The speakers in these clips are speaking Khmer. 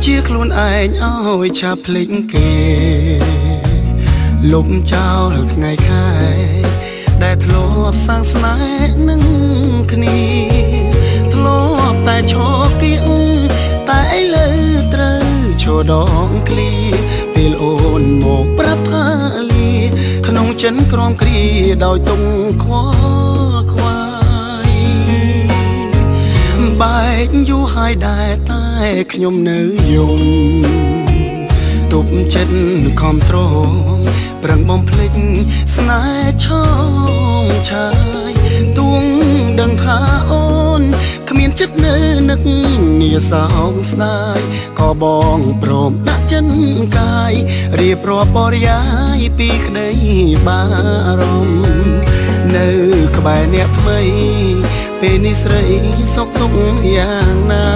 ជាខ្លួនឯងឲ្យឆាប់ភ្លេចគេលុបចោលថ្ងៃខែដែលធ្លាប់សាងស្នេហ៍នឹងគ្នាធ្លាប់តែឈរគៀងតែឥឡូវត្រូវឈរដងឃ្លីពេលអូនមកប្រាប់ថាលាក្នុងចិនក្រំគ្រាដោយទុំខ្វល់ខ្វាយបែកយូរហើយដែរតែខ្ញុំនៅយំទប់ចិត្តខំទ្រងប្រឹងបំភ្លេចស្នេហ៍ឆោមឆាយទួងដឹងថាអូនគ្មានចិត្តនៅនឹកនាសោកស្ដាយក៏បងព្រមដាក់ចិនកាយរៀបរាប់បរិយាយពីក្តីបារម្ភនៅក្បែរអ្នកថ្មីពេលនេះស្រីសុខទុក្ខយ៉ាងណា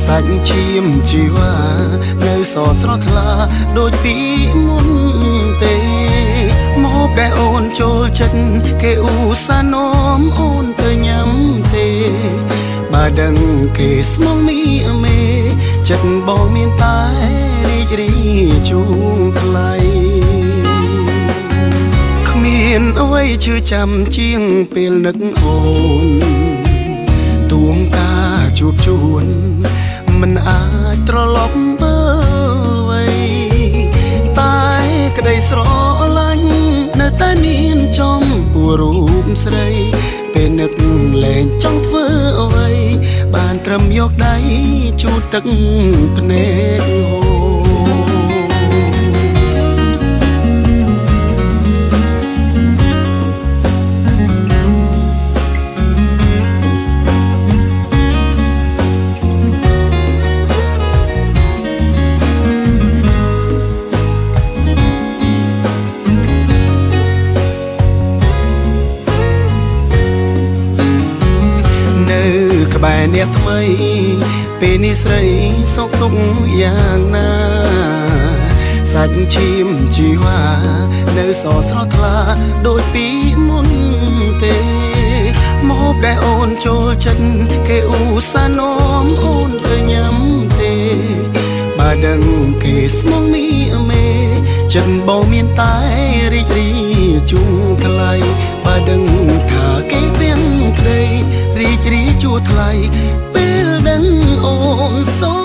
សាច់ឈាមជីវ៉ានៅសស្រស់ថ្លាដូចពីមុនទេមកដែលអូនចូលចិត្តគេឧស្សាហ៍នាំអូនទៅញ៉ាំទេបើដឹងគេស្មងមីមេចិត្តបងមានតែរីករាយជួងថ្លៃគ្មានអ្វីជឿចាំជាងពេលនឹកអូនទួងការជួបជួនមិនអាចត្រឡប់មើលវ័យតែក្តីស្រឡាញ់នៅតែមានចំពោះរូបស្រីពេលនឹកលែងចង់ធ្វើអ្វីបានត្រឹមយកដៃជូតទឹកភ្នែកហូរបែរអ្នកថ្មីពេលនេះស្រីសុខទុក្ខយ៉ាងណាសាច់ឈាមជីវ៉ានៅសស្រស់ថ្លាដូចពីមុនទេមកដែលអូនចូលចិត្តគេឧស្សាហ៍នាំអូនទៅញ៉ាំទេបើដឹងគេស្មងមីមេចិត្តបងមានតែរីករាយជួងថ្លៃបើដឹងថាគេពេញក្តីរីករាយជួថ្លៃពេលដឹងអូនសូ